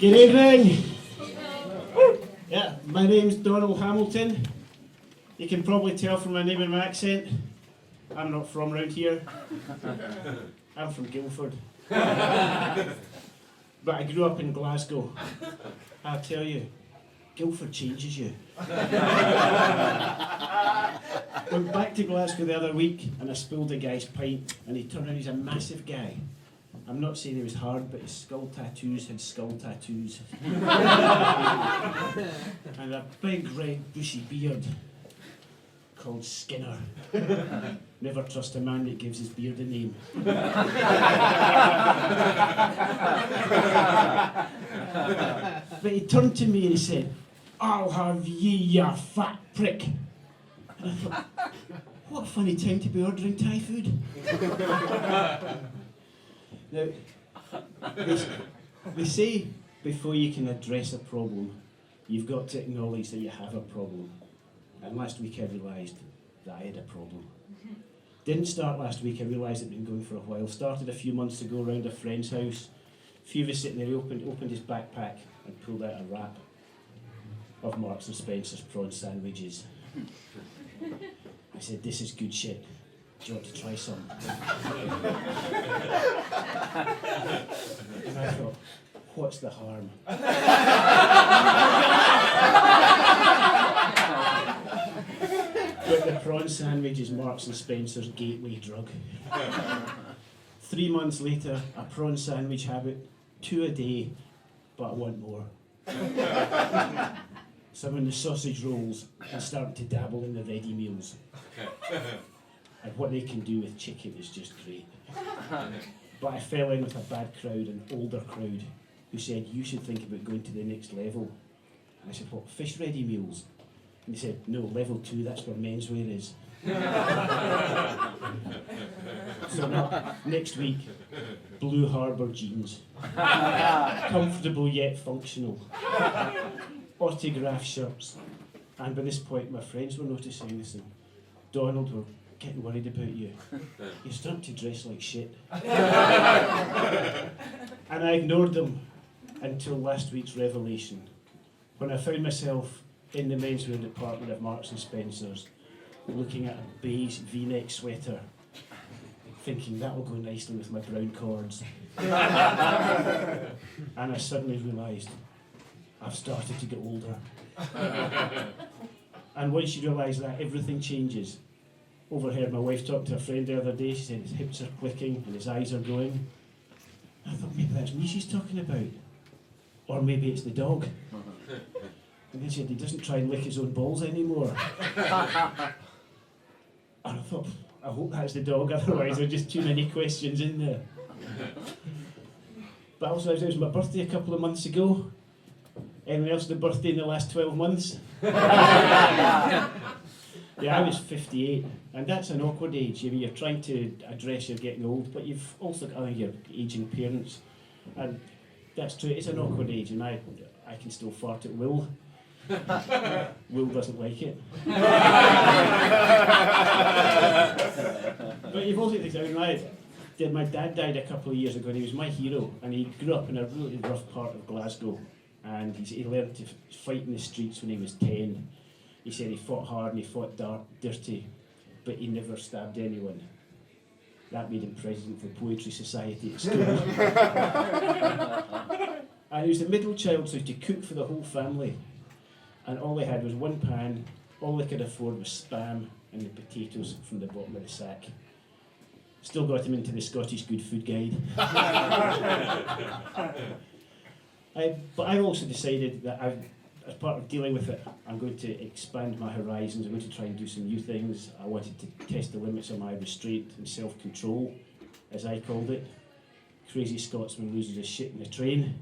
Good evening. Yeah, my name's Donald Hamilton. You can probably tell from my name and my accent, I'm not from around here. I'm from Guildford. But I grew up in Glasgow. I'll tell you, Guildford changes you. Went back to Glasgow the other week and I spilled a guy's pint and he turned out he's a massive guy. I'm not saying he was hard, but his skull tattoos had skull tattoos. And a big red bushy beard called Skinner. Never trust a man that gives his beard a name. But he turned to me and he said, "I'll have ye, ya fat prick." And I thought, what a funny time to be ordering Thai food. Now, they say before you can address a problem, you've got to acknowledge that you have a problem. And last week I realised that I had a problem. Didn't start last week, I realised it'd been going for a while. Started a few months ago around a friend's house. A few of us sitting there, he opened his backpack and pulled out a wrap of Marks and Spencer's prawn sandwiches. I said, "This is good shit. Do you want to try some?" And I thought, what's the harm? But the prawn sandwich is Marks and Spencer's gateway drug. 3 months later, a prawn sandwich habit, 2 a day, but I want more. Some in the sausage rolls and starting to dabble in the ready meals. And what they can do with chicken is just great. But I fell in with a bad crowd, an older crowd, who said, "You should think about going to the next level." And I said, "What, fish ready meals?" And they said, "No, level 2, that's where menswear is." So next week, Blue Harbour jeans. Comfortable yet functional. Autograph shirts. And by this point, my friends were noticing this, and Donald, we're getting worried about you. You're starting to dress like shit. And I ignored them until last week's revelation, when I found myself in the menswear department of Marks and Spencer's, looking at a beige V-neck sweater, thinking that'll go nicely with my brown cords. And I suddenly realised I've started to get older. And once you realise that, everything changes. Overheard my wife talk to a friend the other day. She said his hips are clicking and his eyes are going. I thought maybe that's me she's talking about. Or maybe it's the dog. And then she said he doesn't try and lick his own balls anymore. And I thought, I hope that's the dog, otherwise there are just too many questions in there. But also, it was my birthday a couple of months ago. Anyone else had a birthday in the last 12 months? Yeah, I was 58, and that's an awkward age. I mean, you're trying to address you're getting old, but you've also got your ageing parents, and that's true, it's an awkward age, and I can still fart at will. Will doesn't like it. But you've also got to think, my dad died a couple of years ago, and he was my hero, and he grew up in a really rough part of Glasgow, and he learned to fight in the streets when he was 10. He said he fought hard and he fought dirty, but he never stabbed anyone. That made him president of the Poetry Society at school. And he was the middle child, so he had to cook for the whole family. And all they had was one pan, all they could afford was Spam and the potatoes from the bottom of the sack. Still got him into the Scottish Good Food Guide. But I've also decided that as part of dealing with it, I'm going to expand my horizons. I'm going to try and do some new things. I wanted to test the limits of my restraint and self-control, as I called it. Crazy Scotsman loses his shit in the train,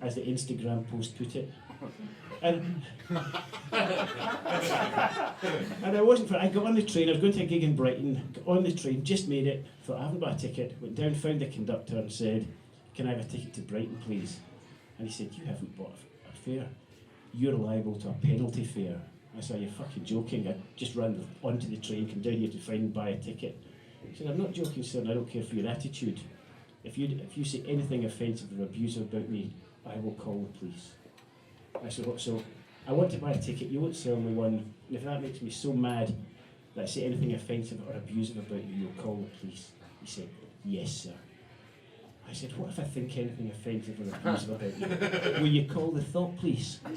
as the Instagram post put it. And I wasn't. I got on the train. I was going to a gig in Brighton. Got on the train, just made it. Thought I haven't got a ticket. Went down, found the conductor, and said, "Can I have a ticket to Brighton, please?" And he said, "You haven't bought a fare. You're liable to a penalty fare." I said, "You're fucking joking. I just ran onto the train, come down here to find and buy a ticket." He said, "I'm not joking, sir, and I don't care for your attitude. If you say anything offensive or abusive about me, I will call the police. I said, "What, so I want to buy a ticket, you won't sell me one, and if that makes me so mad that I say anything offensive or abusive about you, you'll call the police." He said, "Yes, sir." I said, "What if I think anything offensive or abusive about you? Will you call the thought police?" And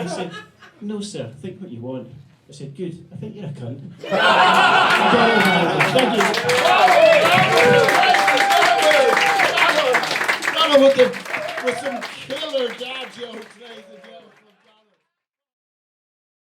he said, "No, sir, think what you want." I said, "Good, I think you're a cunt." Thank you. I want to